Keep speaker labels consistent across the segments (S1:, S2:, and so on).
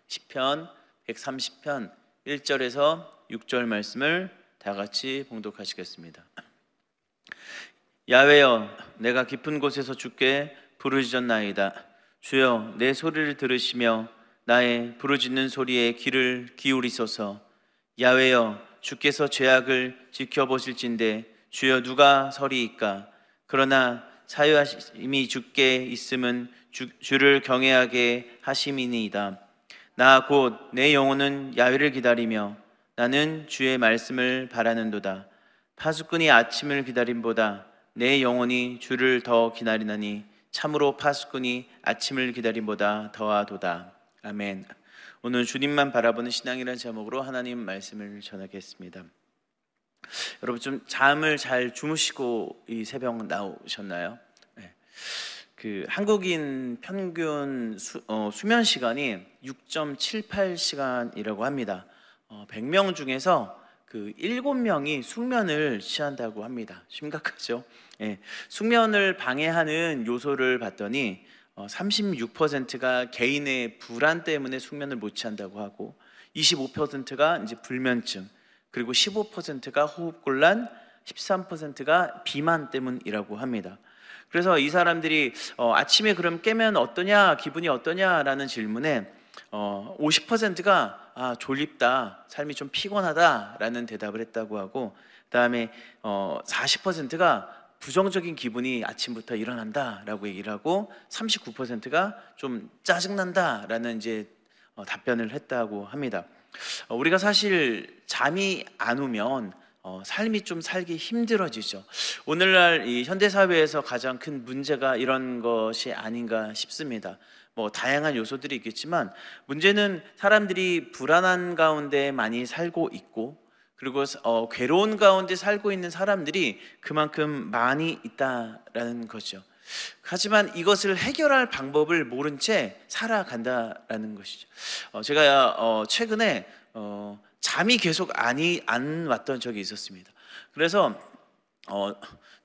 S1: 시편 130편 1절에서 6절 말씀을 다 같이 봉독하시겠습니다. 야훼여, 내가 깊은 곳에서 주께 부르짖었나이다. 주여, 내 소리를 들으시며 나의 부르짖는 소리에 귀를 기울이소서. 야훼여, 주께서 죄악을 지켜보실진대 주여 누가 서리이까? 그러나 사유하심이 주께 있음은 주를 경외하게 하심이니이다. 나 곧 내 영혼은 야훼를 기다리며 나는 주의 말씀을 바라는도다. 파수꾼이 아침을 기다림보다 내 영혼이 주를 더 기다리나니 참으로 파수꾼이 아침을 기다림보다 더하도다. 아멘. 오늘 주님만 바라보는 신앙이라는 제목으로 하나님 말씀을 전하겠습니다. 여러분 좀 잠을 잘 주무시고 이 새벽 나오셨나요? 네. 한국인 평균 수면 시간이 6.78시간이라고 합니다. 100명 중에서 7명이 숙면을 취한다고 합니다. 심각하죠? 예, 숙면을 방해하는 요소를 봤더니 36%가 개인의 불안 때문에 숙면을 못 취한다고 하고 25%가 이제 불면증, 그리고 15%가 호흡곤란, 13%가 비만 때문이라고 합니다. 그래서 이 사람들이 아침에 그럼 깨면 어떠냐, 기분이 어떠냐라는 질문에 50%가 졸립다, 삶이 좀 피곤하다라는 대답을 했다고 하고, 그 다음에 40%가 부정적인 기분이 아침부터 일어난다라고 얘기를 하고, 39%가 좀 짜증난다라는 이제 답변을 했다고 합니다. 우리가 사실 잠이 안 오면 삶이 좀 살기 힘들어지죠. 오늘날 이 현대 사회에서 가장 큰 문제가 이런 것이 아닌가 싶습니다. 다양한 요소들이 있겠지만 문제는 사람들이 불안한 가운데 많이 살고 있고, 그리고 괴로운 가운데 살고 있는 사람들이 그만큼 많이 있다라는 거죠. 하지만 이것을 해결할 방법을 모른 채 살아간다라는 것이죠. 제가 최근에 잠이 계속 안 왔던 적이 있었습니다. 그래서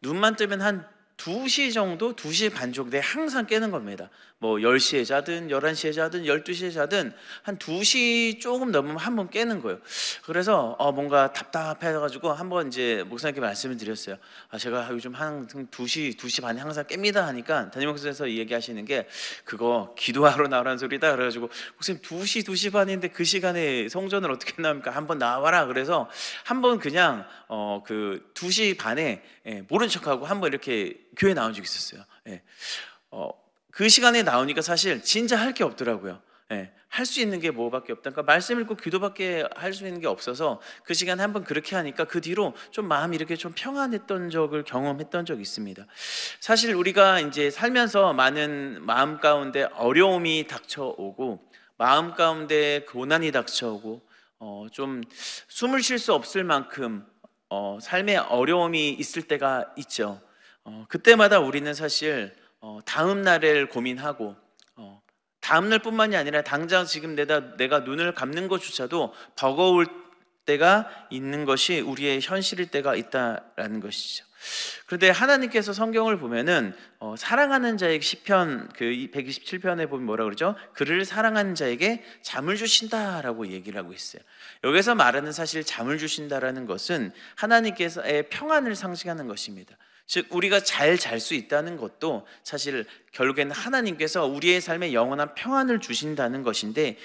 S1: 눈만 뜨면 한 2시 정도, 2시 반 정도에 항상 깨는 겁니다. 10시에 자든 11시에 자든 12시에 자든 한 2시 조금 넘으면 한번 깨는 거예요. 그래서 뭔가 답답해가지고 한번 이제 목사님께 말씀을 드렸어요. 제가 요즘 한 2시 반에 항상 깹니다 하니까 담임 목사님께서 얘기하시는 게 그거 기도하러 나오라는 소리다. 그래가지고 목사님 2시 반인데 그 시간에 성전을 어떻게 나옵니까? 한번 나와라. 그래서 한번 그냥 2시 반에 모른 척하고 한번 이렇게 교회 나온 적이 있었어요. 그 시간에 나오니까 사실 진짜 할 게 없더라고요. 할 수 있는 게 뭐밖에 없다. 그러니까 말씀 읽고 기도밖에 할 수 있는 게 없어서 그 시간에 한번 그렇게 하니까 그 뒤로 좀 마음이 이렇게 좀 평안했던 적을 경험했던 적이 있습니다. 사실 우리가 이제 살면서 많은 마음 가운데 어려움이 닥쳐오고, 마음 가운데 고난이 닥쳐오고, 좀 숨을 쉴 수 없을 만큼 삶의 어려움이 있을 때가 있죠. 그때마다 우리는 사실 다음 날을 고민하고, 다음 날뿐만이 아니라 당장 지금 내가 눈을 감는 것조차도 버거울 때가 있는 것이 우리의 현실일 때가 있다라는 것이죠. 그런데 하나님께서 성경을 보면은 사랑하는 자에게 시편 127편에 보면 뭐라 그러죠? 그를 사랑하는 자에게 잠을 주신다라고 얘기를 하고 있어요. 여기서 말하는 사실 잠을 주신다라는 것은 하나님께서의 평안을 상징하는 것입니다. 즉 우리가 잘 잘 수 있다는 것도 사실 결국에는 하나님께서 우리의 삶에 영원한 평안을 주신다는 것인데,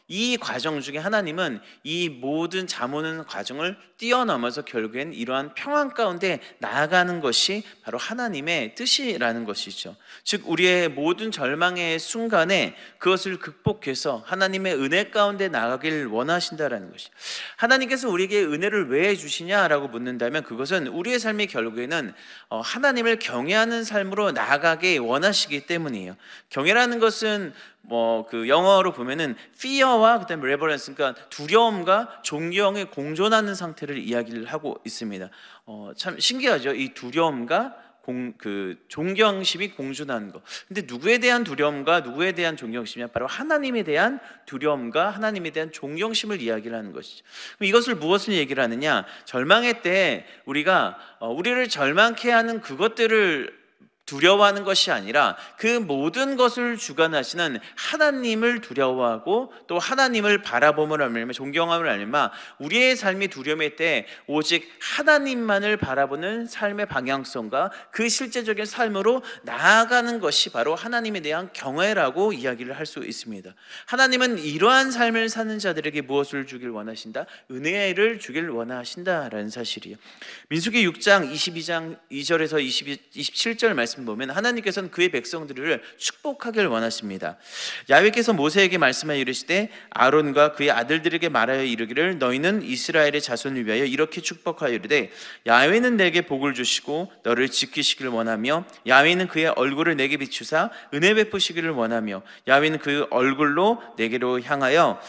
S1: 이 과정 중에 하나님은 이 모든 잠 오는 과정을 뛰어넘어서 결국엔 이러한 평안 가운데 나아가는 것이 바로 하나님의 뜻이라는 것이죠. 즉 우리의 모든 절망의 순간에 그것을 극복해서 하나님의 은혜 가운데 나가길 원하신다라는 것이죠. 하나님께서 우리에게 은혜를 왜 주시냐라고 묻는다면 그것은 우리의 삶이 결국에는 하나님을 경외하는 삶으로 나아가게 원하시기 때문이에요. 경외라는 것은 영어로 보면은 fear와 그다음에 reverence, 그러니까 두려움과 존경에 공존하는 상태를 이야기를 하고 있습니다. 참 신기하죠. 이 두려움과 존경심이 공존하는 것. 근데 누구에 대한 두려움과 누구에 대한 존경심이냐? 바로 하나님에 대한 두려움과 하나님에 대한 존경심을 이야기를 하는 것이죠. 그럼 이것을 무엇을 얘기를 하느냐? 절망의 때 우리가 우리를 절망케 하는 그것들을 두려워하는 것이 아니라 그 모든 것을 주관하시는 하나님을 두려워하고 또 하나님을 바라봄을 알면 존경함을 알면 우리의 삶이 두려움일 때 오직 하나님만을 바라보는 삶의 방향성과 그 실제적인 삶으로 나아가는 것이 바로 하나님에 대한 경외라고 이야기를 할 수 있습니다. 하나님은 이러한 삶을 사는 자들에게 무엇을 주길 원하신다? 은혜를 주길 원하신다라는 사실이에요. 민수기 6장 22장 2절에서 27절 말씀 보면 하나님께서는 그의 백성들을 축복하길 원하십니다. 야훼께서 모세에게 말씀하여 이르시되 아론과 그의 아들들에게 말하여 이르기를 너희는 이스라엘의 자손을 위하여 이렇게 축복하여 이르되 야훼는 내게 복을 주시고 너를 지키시기를 원하며 야훼는 그의 얼굴을 내게 비추사 은혜 베푸시기를 원하며 야훼는 그 얼굴로 내게로 향하여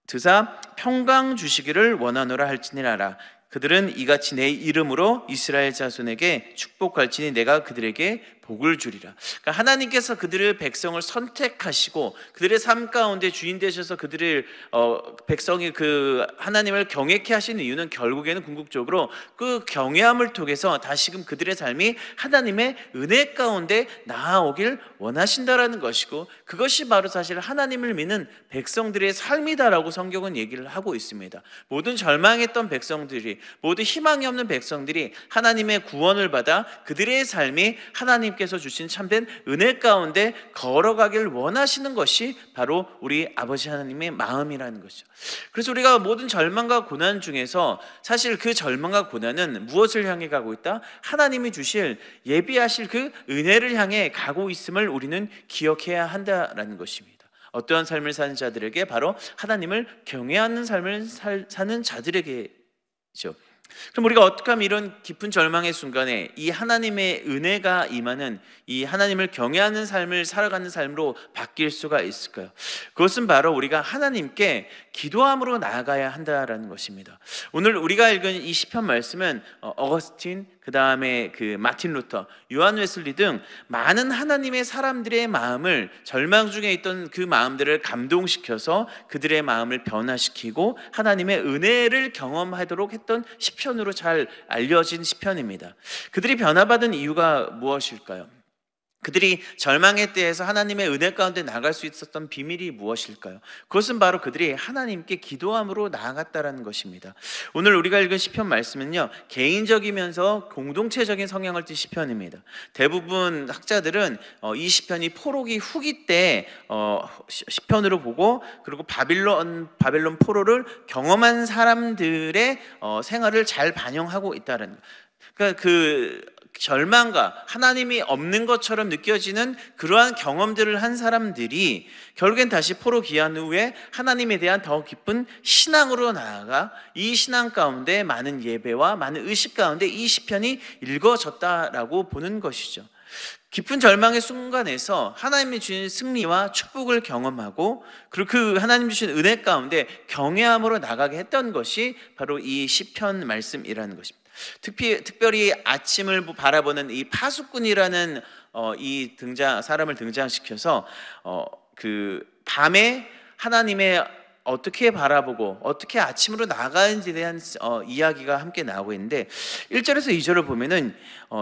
S1: 드사 평강 주시기를 원하노라 할지니라. 그들은 이같이 내 이름으로 이스라엘 자손에게 축복할지니 내가 그들에게 복을 주리라. 그러니까 하나님께서 그들의 백성을 선택하시고 그들의 삶 가운데 주인 되셔서 그들의 백성이 그 하나님을 경외케 하시는 이유는 결국에는 궁극적으로 그 경외함을 통해서 다시금 그들의 삶이 하나님의 은혜 가운데 나아오길 원하신다라는 것이고 그것이 바로 사실 하나님을 믿는 백성들의 삶이다라고 성경은 얘기를 하고 있습니다. 모든 절망했던 백성들이 모두 희망이 없는 백성들이 하나님의 구원을 받아 그들의 삶이 하나님께서 주신 참된 은혜 가운데 걸어가길 원하시는 것이 바로 우리 아버지 하나님의 마음이라는 것이죠. 그래서 우리가 모든 절망과 고난 중에서 사실 그 절망과 고난은 무엇을 향해 가고 있다? 하나님이 주실 예비하실 그 은혜를 향해 가고 있음을 우리는 기억해야 한다라는 것입니다. 어떠한 삶을 사는 자들에게 바로 하나님을 경외하는 삶을 사는 자들에게죠. 그럼 우리가 어떻게 하면 이런 깊은 절망의 순간에 이 하나님의 은혜가 임하는 이 하나님을 경외하는 삶을 살아가는 삶으로 바뀔 수가 있을까요? 그것은 바로 우리가 하나님께 기도함으로 나아가야 한다라는 것입니다. 오늘 우리가 읽은 이 시편 말씀은 어거스틴, 그 다음에 그 마틴 루터, 요한 웨슬리 등 많은 하나님의 사람들의 마음을 절망 중에 있던 그 마음들을 감동시켜서 그들의 마음을 변화시키고 하나님의 은혜를 경험하도록 했던 시편으로 잘 알려진 시편입니다. 그들이 변화받은 이유가 무엇일까요? 그들이 절망의 때에서 하나님의 은혜 가운데 나갈 수 있었던 비밀이 무엇일까요? 그것은 바로 그들이 하나님께 기도함으로 나아갔다는 것입니다. 오늘 우리가 읽은 시편 말씀은요, 개인적이면서 공동체적인 성향을 띤 시편입니다. 대부분 학자들은 이 시편이 포로기 후기 때 시편으로 보고, 그리고 바빌론 포로를 경험한 사람들의 생활을 잘 반영하고 있다는 거예요. 그러니까 그 절망과 하나님이 없는 것처럼 느껴지는 그러한 경험들을 한 사람들이 결국엔 다시 포로 귀환 후에 하나님에 대한 더 깊은 신앙으로 나아가 이 신앙 가운데 많은 예배와 많은 의식 가운데 이 시편이 읽어졌다라고 보는 것이죠. 깊은 절망의 순간에서 하나님이 주신 승리와 축복을 경험하고 그리고 그 하나님 주신 은혜 가운데 경외함으로 나가게 했던 것이 바로 이 시편 말씀이라는 것입니다. 특별히 아침을 바라보는 이 파수꾼이라는 이 사람을 등장시켜서 그 밤에 하나님의 어떻게 바라보고 어떻게 아침으로 나가는지에 대한 이야기가 함께 나오고 있는데 1절에서 2절을 보면은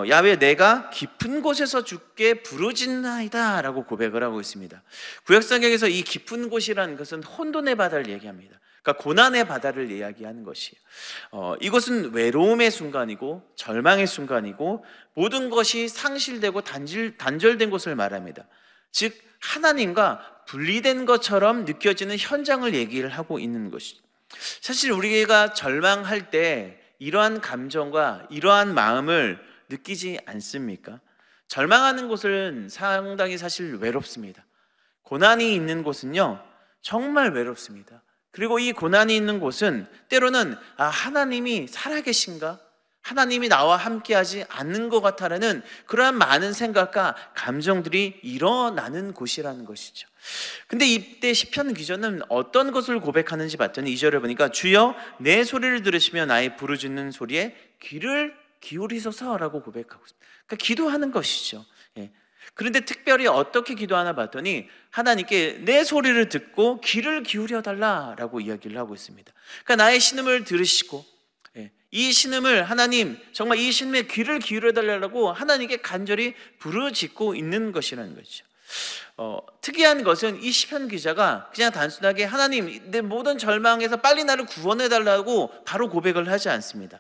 S1: 야훼 내가 깊은 곳에서 주께 부르짖나이다 라고 고백을 하고 있습니다. 구약성경에서 이 깊은 곳이라는 것은 혼돈의 바다를 얘기합니다. 그러니까 고난의 바다를 이야기하는 것이에요. 이것은 외로움의 순간이고 절망의 순간이고 모든 것이 상실되고 단절된 것을 말합니다. 즉 하나님과 분리된 것처럼 느껴지는 현장을 얘기를 하고 있는 것이죠. 사실 우리가 절망할 때 이러한 감정과 이러한 마음을 느끼지 않습니까? 절망하는 곳은 상당히 사실 외롭습니다. 고난이 있는 곳은요 정말 외롭습니다. 그리고 이 고난이 있는 곳은 때로는 하나님이 살아계신가? 하나님이 나와 함께하지 않는 것 같다라는 그러한 많은 생각과 감정들이 일어나는 곳이라는 것이죠. 근데 이때 시편 기자는 어떤 것을 고백하는지 봤더니 2절에 보니까 주여 내 소리를 들으시며 나의 부르짖는 소리에 귀를 기울이소서라고 고백하고 있습니다. 그러니까 기도하는 것이죠. 그런데 특별히 어떻게 기도하나 봤더니 하나님께 내 소리를 듣고 귀를 기울여 달라라고 이야기를 하고 있습니다. 그러니까 나의 신음을 들으시고 이 신음을 하나님, 정말 이 신음에 귀를 기울여 달라고 하나님께 간절히 부르짖고 있는 것이라는 거죠. 특이한 것은 이 시편 기자가 그냥 단순하게 하나님, 내 모든 절망에서 빨리 나를 구원해 달라고 바로 고백을 하지 않습니다.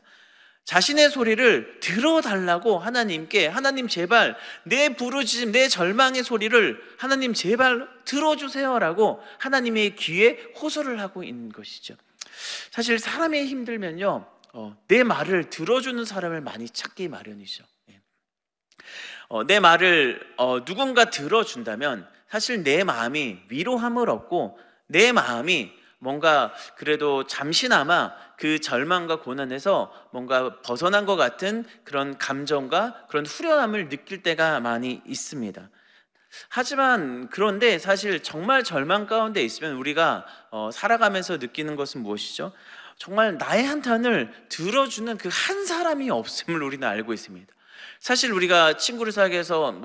S1: 자신의 소리를 들어달라고 하나님께, 하나님 제발 내 부르짖음, 내 절망의 소리를 하나님 제발 들어주세요라고 하나님의 귀에 호소를 하고 있는 것이죠. 사실 사람이 힘들면요, 내 말을 들어주는 사람을 많이 찾기 마련이죠. 내 말을 누군가 들어준다면 사실 내 마음이 위로함을 얻고 내 마음이 뭔가 그래도 잠시나마 그 절망과 고난에서 뭔가 벗어난 것 같은 그런 감정과 그런 후련함을 느낄 때가 많이 있습니다. 하지만 그런데 사실 정말 절망 가운데 있으면 우리가 살아가면서 느끼는 것은 무엇이죠? 정말 나의 한탄을 들어주는 그 한 사람이 없음을 우리는 알고 있습니다. 사실 우리가 친구를 사귀어서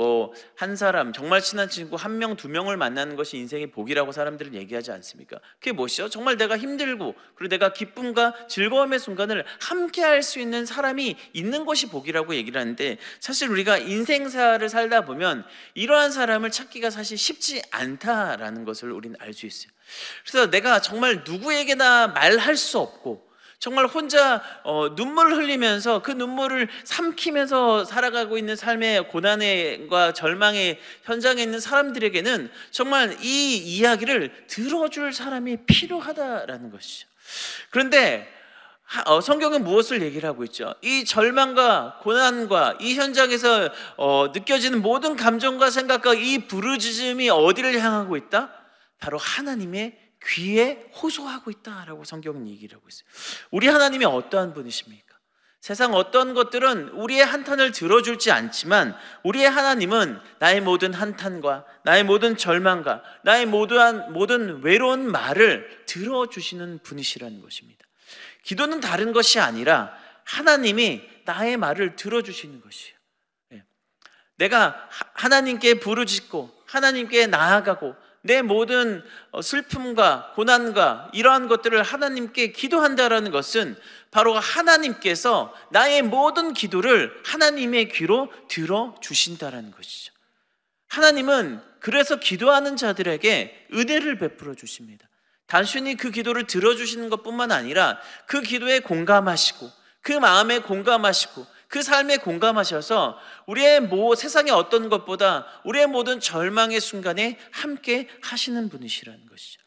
S1: 한 사람, 정말 친한 친구 한 명, 두 명을 만나는 것이 인생의 복이라고 사람들은 얘기하지 않습니까? 그게 무엇이죠? 정말 내가 힘들고 그리고 내가 기쁨과 즐거움의 순간을 함께 할 수 있는 사람이 있는 것이 복이라고 얘기를 하는데, 사실 우리가 인생사를 살다 보면 이러한 사람을 찾기가 사실 쉽지 않다라는 것을 우리는 알 수 있어요. 그래서 내가 정말 누구에게나 말할 수 없고 정말 혼자 눈물을 흘리면서 그 눈물을 삼키면서 살아가고 있는 삶의 고난과 절망의 현장에 있는 사람들에게는 정말 이 이야기를 들어줄 사람이 필요하다라는 것이죠. 그런데 성경은 무엇을 얘기를 하고 있죠? 이 절망과 고난과 이 현장에서 느껴지는 모든 감정과 생각과 이 부르짖음이 어디를 향하고 있다? 바로 하나님의 귀에 호소하고 있다라고 성경은 얘기를 하고 있어요. 우리 하나님이 어떠한 분이십니까? 세상 어떤 것들은 우리의 한탄을 들어줄지 않지만 우리의 하나님은 나의 모든 한탄과 나의 모든 절망과 나의 모든 외로운 말을 들어주시는 분이시라는 것입니다. 기도는 다른 것이 아니라 하나님이 나의 말을 들어주시는 것이에요. 내가 하나님께 부르짖고 하나님께 나아가고 내 모든 슬픔과 고난과 이러한 것들을 하나님께 기도한다라는 것은 바로 하나님께서 나의 모든 기도를 하나님의 귀로 들어주신다라는 것이죠. 하나님은 그래서 기도하는 자들에게 은혜를 베풀어 주십니다. 단순히 그 기도를 들어주시는 것뿐만 아니라 그 기도에 공감하시고 그 마음에 공감하시고 그 삶에 공감하셔서 우리의 세상의 어떤 것보다 우리의 모든 절망의 순간에 함께 하시는 분이시라는 것이죠.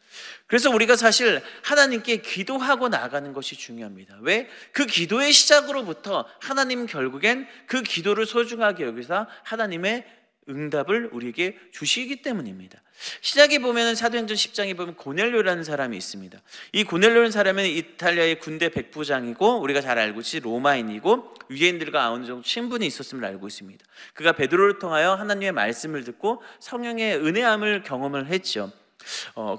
S1: 그래서 우리가 사실 하나님께 기도하고 나가는 것이 중요합니다. 왜? 그 기도의 시작으로부터 하나님 결국엔 그 기도를 소중하게 여기서 하나님의 응답을 우리에게 주시기 때문입니다. 시작에 보면 사도행전 10장에 보면 고넬료라는 사람이 있습니다. 이 고넬료라는 사람은 이탈리아의 군대 백부장이고 우리가 잘 알고 있듯이 로마인이고 유대인들과 어느 정도 친분이 있었음을 알고 있습니다. 그가 베드로를 통하여 하나님의 말씀을 듣고 성령의 은혜함을 경험을 했죠.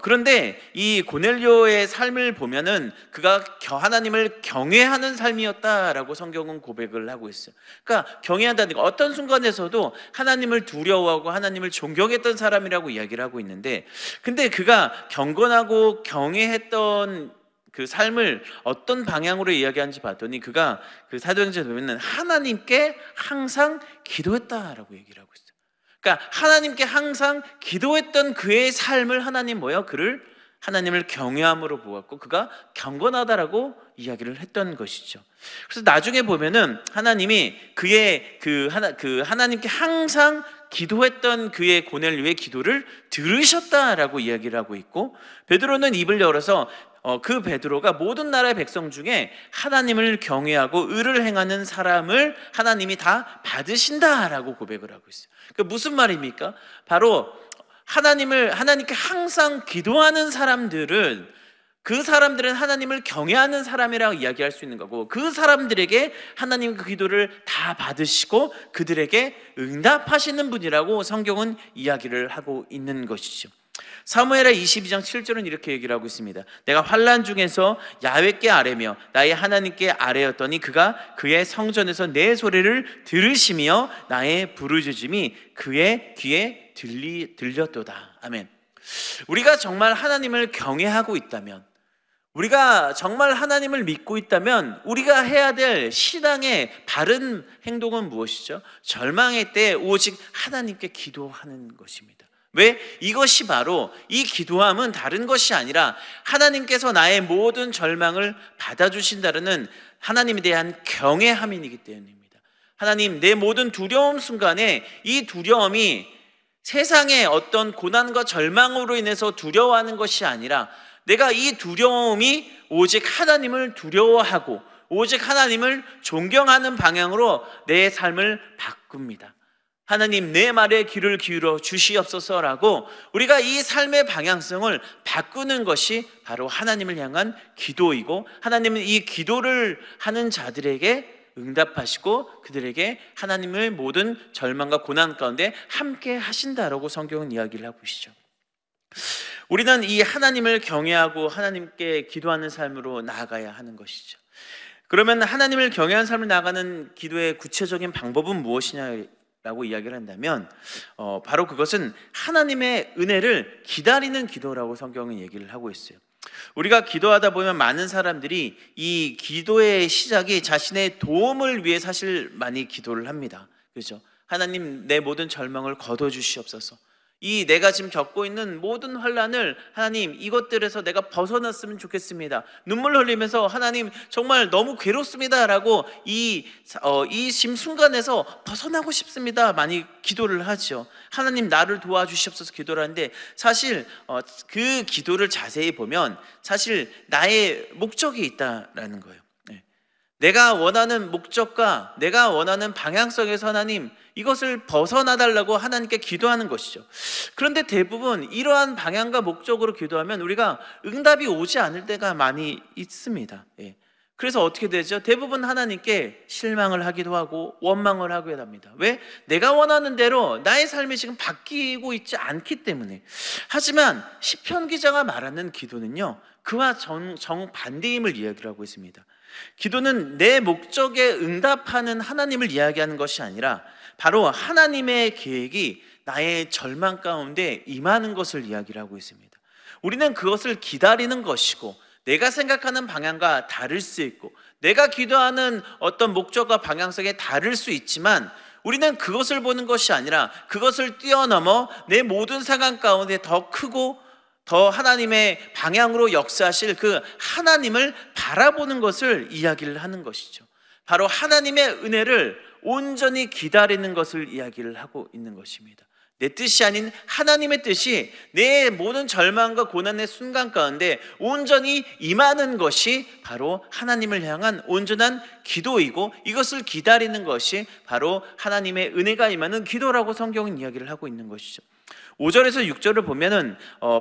S1: 그런데 이 고넬료의 삶을 보면은 그가 하나님을 경외하는 삶이었다라고 성경은 고백을 하고 있어요. 그러니까 경외한다는 거, 어떤 순간에서도 하나님을 두려워하고 하나님을 존경했던 사람이라고 이야기를 하고 있는데, 근데 그가 경건하고 경외했던 그 삶을 어떤 방향으로 이야기하는지 봤더니 그가 그 사도행전에 보면은 하나님께 항상 기도했다라고 얘기를 하고 있어요. 그러니까 하나님께 항상 기도했던 그의 삶을 그를 하나님을 경외함으로 보았고 그가 경건하다라고 이야기를 했던 것이죠. 그래서 나중에 보면은 하나님이 하나님께 항상 기도했던 그의 고넬료의 기도를 들으셨다라고 이야기를 하고 있고, 베드로는 입을 열어서 그 베드로가 모든 나라의 백성 중에 하나님을 경외하고 의를 행하는 사람을 하나님이 다 받으신다라고 고백을 하고 있어요. 그 무슨 말입니까? 바로 하나님께 항상 기도하는 사람들은 하나님을 경외하는 사람이라고 이야기할 수 있는 거고, 그 사람들에게 하나님 그 기도를 다 받으시고 그들에게 응답하시는 분이라고 성경은 이야기를 하고 있는 것이죠. 사무엘하 22장 7절은 이렇게 얘기를 하고 있습니다. 내가 환난 중에서 야훼께 아뢰며 나의 하나님께 아뢰었더니 그가 그의 성전에서 내 소리를 들으시며 나의 부르짖음이 그의 귀에 들렸도다. 아멘. 우리가 정말 하나님을 경외하고 있다면, 우리가 정말 하나님을 믿고 있다면 우리가 해야 될 신앙의 바른 행동은 무엇이죠? 절망의 때 오직 하나님께 기도하는 것입니다. 왜? 이것이 바로, 이 기도함은 다른 것이 아니라 하나님께서 나의 모든 절망을 받아주신다는 하나님에 대한 경외함이기 때문입니다. 하나님, 내 모든 두려움 순간에 이 두려움이 세상의 어떤 고난과 절망으로 인해서 두려워하는 것이 아니라 내가 이 두려움이 오직 하나님을 두려워하고 오직 하나님을 존경하는 방향으로 내 삶을 바꿉니다. 하나님, 내 말에 귀를 기울여 주시옵소서라고 우리가 이 삶의 방향성을 바꾸는 것이 바로 하나님을 향한 기도이고, 하나님은 이 기도를 하는 자들에게 응답하시고 그들에게 하나님의 모든 절망과 고난 가운데 함께 하신다라고 성경은 이야기를 하고 있죠. 우리는 이 하나님을 경외하고 하나님께 기도하는 삶으로 나아가야 하는 것이죠. 그러면 하나님을 경외하는 삶을 나아가는 기도의 구체적인 방법은 무엇이냐라고 이야기를 한다면 바로 그것은 하나님의 은혜를 기다리는 기도라고 성경은 얘기를 하고 있어요. 우리가 기도하다 보면 많은 사람들이 이 기도의 시작이 자신의 도움을 위해 사실 많이 기도를 합니다. 그렇죠? 하나님, 내 모든 절망을 거둬주시옵소서. 이 내가 지금 겪고 있는 모든 환난을 하나님, 이것들에서 내가 벗어났으면 좋겠습니다. 눈물 흘리면서 하나님 정말 너무 괴롭습니다 라고 이 지금 순간에서 벗어나고 싶습니다 많이 기도를 하죠. 하나님, 나를 도와주시옵소서 기도를 하는데, 사실 그 기도를 자세히 보면 사실 나의 목적이 있다라는 거예요. 내가 원하는 목적과 내가 원하는 방향성에서 하나님, 이것을 벗어나달라고 하나님께 기도하는 것이죠. 그런데 대부분 이러한 방향과 목적으로 기도하면 우리가 응답이 오지 않을 때가 많이 있습니다. 그래서 어떻게 되죠? 대부분 하나님께 실망을 하기도 하고 원망을 하기도 합니다. 왜? 내가 원하는 대로 나의 삶이 지금 바뀌고 있지 않기 때문에. 하지만 시편 기자가 말하는 기도는요, 그와 정반대임을 이야기를 하고 있습니다. 기도는 내 목적에 응답하는 하나님을 이야기하는 것이 아니라 바로 하나님의 계획이 나의 절망 가운데 임하는 것을 이야기를 하고 있습니다. 우리는 그것을 기다리는 것이고, 내가 생각하는 방향과 다를 수 있고 내가 기도하는 어떤 목적과 방향성에 다를 수 있지만, 우리는 그것을 보는 것이 아니라 그것을 뛰어넘어 내 모든 상황 가운데 더 크고 더 하나님의 방향으로 역사하실 그 하나님을 바라보는 것을 이야기를 하는 것이죠. 바로 하나님의 은혜를 온전히 기다리는 것을 이야기를 하고 있는 것입니다. 내 뜻이 아닌 하나님의 뜻이 내 모든 절망과 고난의 순간 가운데 온전히 임하는 것이 바로 하나님을 향한 온전한 기도이고, 이것을 기다리는 것이 바로 하나님의 은혜가 임하는 기도라고 성경은 이야기를 하고 있는 것이죠. 5절에서 6절을 보면은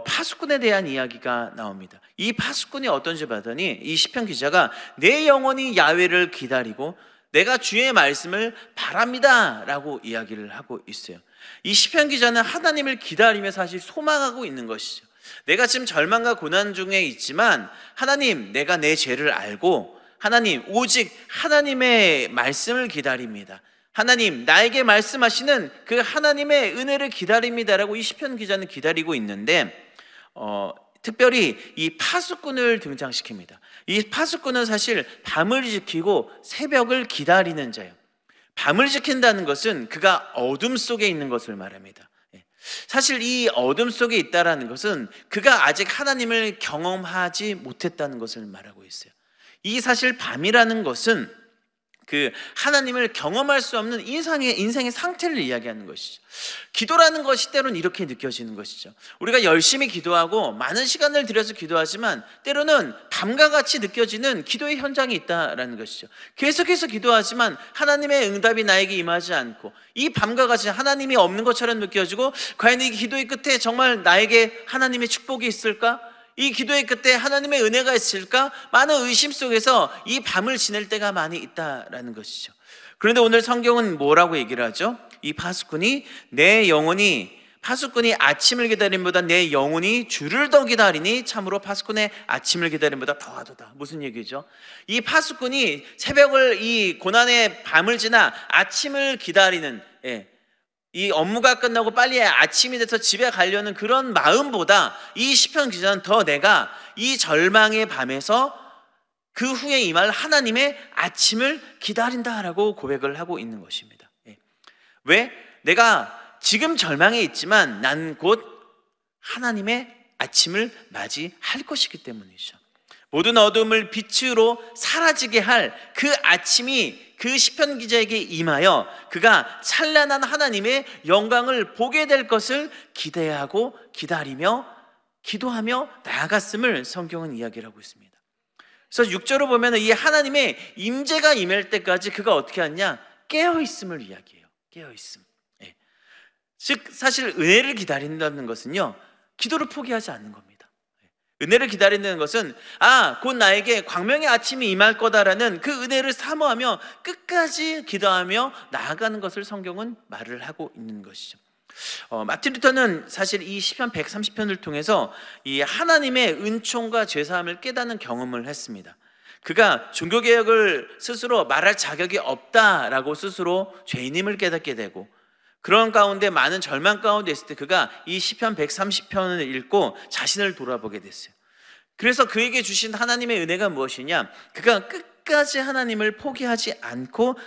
S1: 파수꾼에 대한 이야기가 나옵니다. 이 파수꾼이 어떤지 봤더니 이 시편 기자가 내 영혼이 야훼를 기다리고 내가 주의 말씀을 바랍니다 라고 이야기를 하고 있어요. 이 시편 기자는 하나님을 기다리며 사실 소망하고 있는 것이죠. 내가 지금 절망과 고난 중에 있지만 하나님, 내가 내 죄를 알고 하나님, 오직 하나님의 말씀을 기다립니다. 하나님, 나에게 말씀하시는 그 하나님의 은혜를 기다립니다라고 이 시편 기자는 기다리고 있는데, 특별히 이 파수꾼을 등장시킵니다. 이 파수꾼은 사실 밤을 지키고 새벽을 기다리는 자예요. 밤을 지킨다는 것은 그가 어둠 속에 있는 것을 말합니다. 사실 이 어둠 속에 있다는 것은 그가 아직 하나님을 경험하지 못했다는 것을 말하고 있어요. 이 사실 밤이라는 것은 그 하나님을 경험할 수 없는 인생의 상태를 이야기하는 것이죠. 기도라는 것이 때로는 이렇게 느껴지는 것이죠. 우리가 열심히 기도하고 많은 시간을 들여서 기도하지만 때로는 밤과 같이 느껴지는 기도의 현장이 있다는 것이죠. 계속해서 기도하지만 하나님의 응답이 나에게 임하지 않고 이 밤과 같이 하나님이 없는 것처럼 느껴지고, 과연 이 기도의 끝에 정말 나에게 하나님의 축복이 있을까? 이 기도의 끝에 하나님의 은혜가 있을까? 많은 의심 속에서 이 밤을 지낼 때가 많이 있다라는 것이죠. 그런데 오늘 성경은 뭐라고 얘기를 하죠? 이 파수꾼이 아침을 기다림보다 내 영혼이 주를 더 기다리니 참으로 파수꾼의 아침을 기다림보다 더하도다. 무슨 얘기죠? 이 파수꾼이 새벽을, 이 고난의 밤을 지나 아침을 기다리는, 이 업무가 끝나고 빨리 아침이 돼서 집에 가려는 그런 마음보다 이 시편 기자는 더 내가 이 절망의 밤에서 그 후에 임할 하나님의 아침을 기다린다라고 고백을 하고 있는 것입니다. 왜? 내가 지금 절망에 있지만 난 곧 하나님의 아침을 맞이할 것이기 때문이죠. 모든 어둠을 빛으로 사라지게 할 그 아침이 그 시편 기자에게 임하여 그가 찬란한 하나님의 영광을 보게 될 것을 기대하고 기다리며 기도하며 나아갔음을 성경은 이야기를 하고 있습니다. 그래서 6절을 보면 이 하나님의 임재가 임할 때까지 그가 어떻게 하냐? 깨어있음을 이야기해요. 깨어있음. 즉 사실 은혜를 기다린다는 것은요, 기도를 포기하지 않는 겁니다. 은혜를 기다린다는 것은 곧 나에게 광명의 아침이 임할 거다라는 그 은혜를 사모하며 끝까지 기도하며 나아가는 것을 성경은 말을 하고 있는 것이죠. 마틴 루터는 사실 이 시편 130편을 통해서 이 하나님의 은총과 죄사함을 깨닫는 경험을 했습니다. 그가 종교개혁을 스스로 말할 자격이 없다라고 스스로 죄인임을 깨닫게 되고, 그런 가운데 많은 절망 가운데 있을 때 그가 이 시편 130편을 읽고 자신을 돌아보게 됐어요. 그래서 그에게 주신 하나님의 은혜가 무엇이냐? 그가 끝까지 하나님을 포기하지 않고,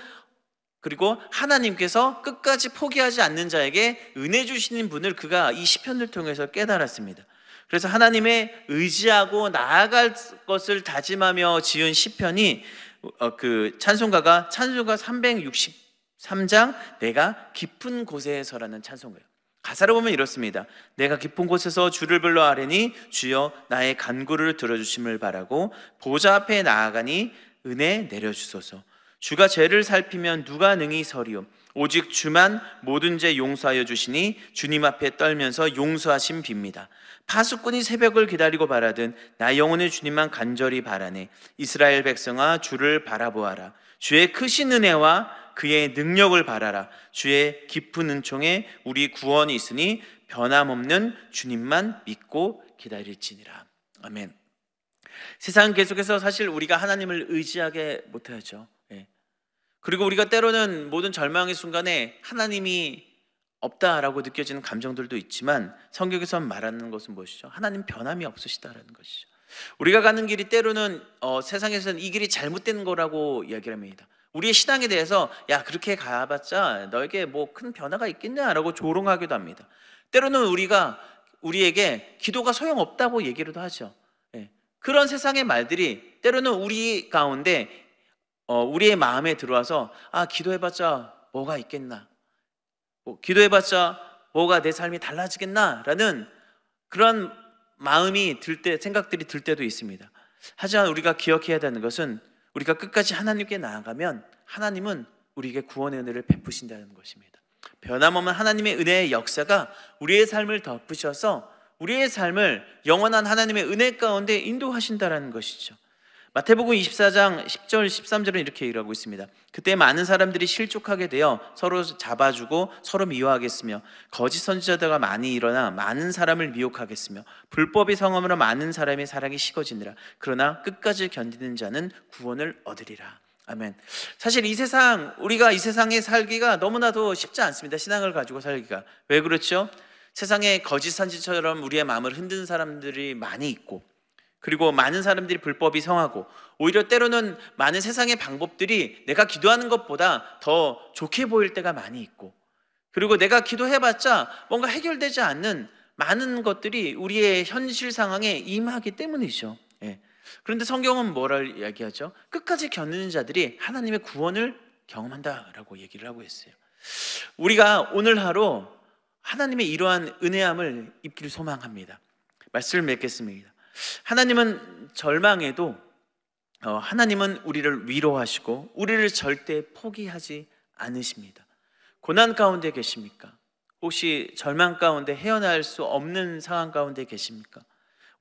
S1: 그리고 하나님께서 끝까지 포기하지 않는 자에게 은혜 주시는 분을 그가 이 시편을 통해서 깨달았습니다. 그래서 하나님의 의지하고 나아갈 것을 다짐하며 지은 시편이 그 찬송가 363장 내가 깊은 곳에서라는 찬송가예요. 가사를 보면 이렇습니다. 내가 깊은 곳에서 주를 불러 아뢰니 주여 나의 간구를 들어주심을 바라고 보좌 앞에 나아가니 은혜 내려주소서. 주가 죄를 살피면 누가 능히 서리요? 오직 주만 모든 죄 용서하여 주시니 주님 앞에 떨면서 용서하심 빕니다. 파수꾼이 새벽을 기다리고 바라든 나 영혼의 주님만 간절히 바라네. 이스라엘 백성아 주를 바라보아라. 주의 크신 은혜와 그의 능력을 바라라. 주의 깊은 은총에 우리 구원이 있으니 변함없는 주님만 믿고 기다릴지니라. 아멘. 세상 계속해서 사실 우리가 하나님을 의지하게 못하죠. 그리고 우리가 때로는 모든 절망의 순간에 하나님이 없다라고 느껴지는 감정들도 있지만 성경에서 말하는 것은 무엇이죠? 하나님 변함이 없으시다라는 것이죠. 우리가 가는 길이 때로는 세상에서는 이 길이 잘못된 거라고 이야기를 합니다. 우리의 신앙에 대해서 야 그렇게 가봤자 너에게 뭐 큰 변화가 있겠냐라고 조롱하기도 합니다. 때로는 우리에게 기도가 소용없다고 얘기를 하죠. 그런 세상의 말들이 때로는 우리 가운데 우리의 마음에 들어와서 기도해봤자 뭐가 있겠나, 기도해봤자 뭐가 내 삶이 달라지겠나라는 그런 마음이 들 때, 생각들이 들 때도 있습니다. 하지만 우리가 기억해야 되는 것은 우리가 끝까지 하나님께 나아가면 하나님은 우리에게 구원의 은혜를 베푸신다는 것입니다. 변함없는 하나님의 은혜의 역사가 우리의 삶을 덮으셔서 우리의 삶을 영원한 하나님의 은혜 가운데 인도하신다는 것이죠. 마태복음 24장 10절 13절은 이렇게 얘기하고 있습니다. 그때 많은 사람들이 실족하게 되어 서로 잡아주고 서로 미워하겠으며 거짓 선지자들과 많이 일어나 많은 사람을 미혹하겠으며 불법이 성함으로 많은 사람의 사랑이 식어지니라. 그러나 끝까지 견디는 자는 구원을 얻으리라. 아멘. 사실 우리가 이 세상에 살기가 너무나도 쉽지 않습니다. 신앙을 가지고 살기가. 왜 그렇죠? 세상에 거짓 선지처럼 우리의 마음을 흔드는 사람들이 많이 있고, 그리고 많은 사람들이 불법이 성하고, 오히려 때로는 많은 세상의 방법들이 내가 기도하는 것보다 더 좋게 보일 때가 많이 있고, 그리고 내가 기도해봤자 뭔가 해결되지 않는 많은 것들이 우리의 현실 상황에 임하기 때문이죠. 그런데 성경은 뭐를 이야기하죠? 끝까지 견디는 자들이 하나님의 구원을 경험한다라고 얘기를 하고 있어요. 우리가 오늘 하루 하나님의 이러한 은혜함을 입기를 소망합니다. 말씀을 맺겠습니다. 하나님은 절망에도 하나님은 우리를 위로하시고 우리를 절대 포기하지 않으십니다. 고난 가운데 계십니까? 혹시 절망 가운데 헤어날 수 없는 상황 가운데 계십니까?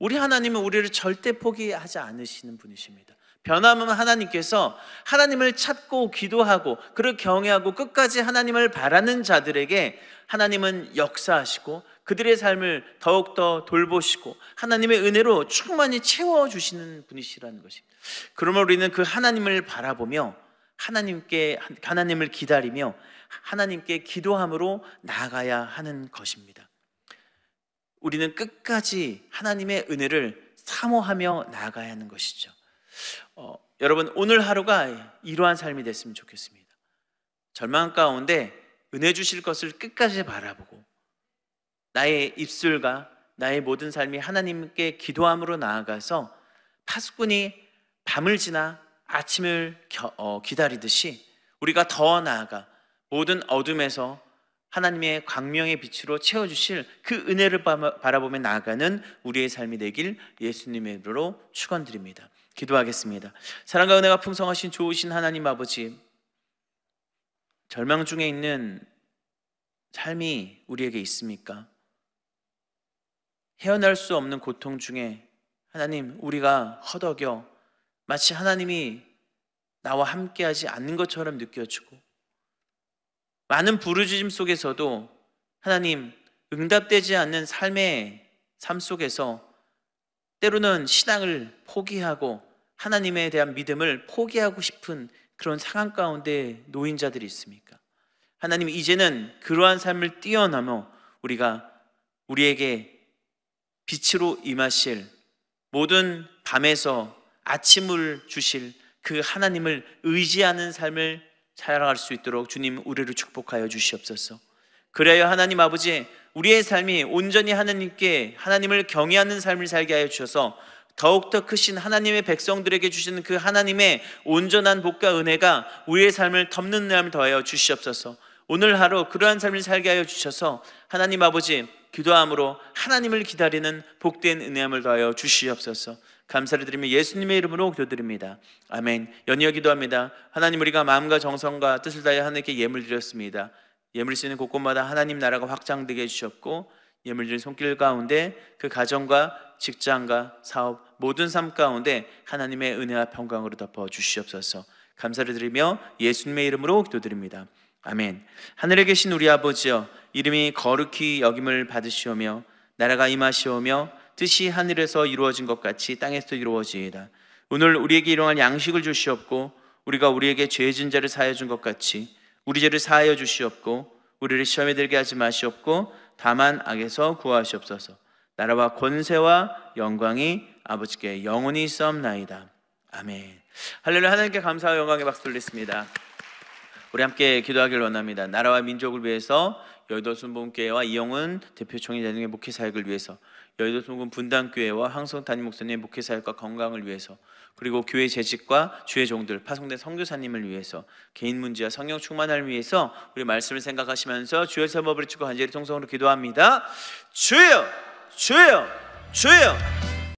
S1: 우리 하나님은 우리를 절대 포기하지 않으시는 분이십니다. 변함없는 하나님께서 하나님을 찾고 기도하고 그를 경외하고 끝까지 하나님을 바라는 자들에게 하나님은 역사하시고 그들의 삶을 더욱더 돌보시고 하나님의 은혜로 충만히 채워주시는 분이시라는 것입니다. 그러므로 우리는 그 하나님을 바라보며 하나님을 기다리며 하나님께 기도함으로 나아가야 하는 것입니다. 우리는 끝까지 하나님의 은혜를 사모하며 나아가야 하는 것이죠. 여러분, 오늘 하루가 이러한 삶이 됐으면 좋겠습니다. 절망 가운데 은혜 주실 것을 끝까지 바라보고 나의 입술과 나의 모든 삶이 하나님께 기도함으로 나아가서 파수꾼이 밤을 지나 아침을 기다리듯이 우리가 더 나아가 모든 어둠에서 하나님의 광명의 빛으로 채워주실 그 은혜를 바라보며 나아가는 우리의 삶이 되길 예수님의 이름으로 축원드립니다. 기도하겠습니다. 사랑과 은혜가 풍성하신 좋으신 하나님 아버지, 절망 중에 있는 삶이 우리에게 있습니까? 헤어날 수 없는 고통 중에 하나님, 우리가 허덕여 마치 하나님이 나와 함께하지 않는 것처럼 느껴지고 많은 부르짖음 속에서도 하나님 응답되지 않는 삶 속에서 때로는 신앙을 포기하고 하나님에 대한 믿음을 포기하고 싶은 그런 상황 가운데 놓인 자들이 있습니까? 하나님, 이제는 그러한 삶을 뛰어넘어 우리가 우리에게 빛으로 임하실 모든 밤에서 아침을 주실 그 하나님을 의지하는 삶을 살아갈 수 있도록 주님 우리를 축복하여 주시옵소서. 그래야 하나님 아버지, 우리의 삶이 온전히 하나님을 경외하는 삶을 살게 하여 주셔서 더욱더 크신 하나님의 백성들에게 주시는 그 하나님의 온전한 복과 은혜가 우리의 삶을 덮는 삶을 더하여 주시옵소서. 오늘 하루 그러한 삶을 살게 하여 주셔서 하나님 아버지, 기도함으로 하나님을 기다리는 복된 은혜함을 더하여 주시옵소서. 감사를 드리며 예수님의 이름으로 기도드립니다. 아멘. 연이어 기도합니다. 하나님, 우리가 마음과 정성과 뜻을 다해 하나님께 예물 드렸습니다. 예물 쓰는 곳곳마다 하나님 나라가 확장되게 해주셨고 예물 드린 손길 가운데 그 가정과 직장과 사업 모든 삶 가운데 하나님의 은혜와 평강으로 덮어 주시옵소서. 감사를 드리며 예수님의 이름으로 기도드립니다. 아멘. 하늘에 계신 우리 아버지여, 이름이 거룩히 여김을 받으시오며 나라가 임하시오며 뜻이 하늘에서 이루어진 것 같이 땅에서 이루어지이다. 오늘 우리에게 일용할 양식을 주시옵고 우리가 우리에게 죄 지은 자를 사하여 준 것 같이 우리 죄를 사하여 주시옵고 우리를 시험에 들게 하지 마시옵고 다만 악에서 구하시옵소서. 나라와 권세와 영광이 아버지께 영원히 있사옵나이다. 아멘. 할렐루야. 하나님께 감사와 영광의 박수 돌리겠습니다. 우리 함께 기도하길 원합니다. 나라와 민족을 위해서 여의도 순복음교회와 이영훈 대표총회 대중의 목회 사역을 위해서, 여의도 순복음 분당교회와 황성 담임 목사님의 목회 사역과 건강을 위해서, 그리고 교회 재직과 주의 종들 파송된 선교사님을 위해서, 개인 문제와 성령 충만을 위해서 우리 말씀을 생각하시면서 주의 설법을 찍고 간절히 통성으로 기도합니다. 주여, 주여, 주여.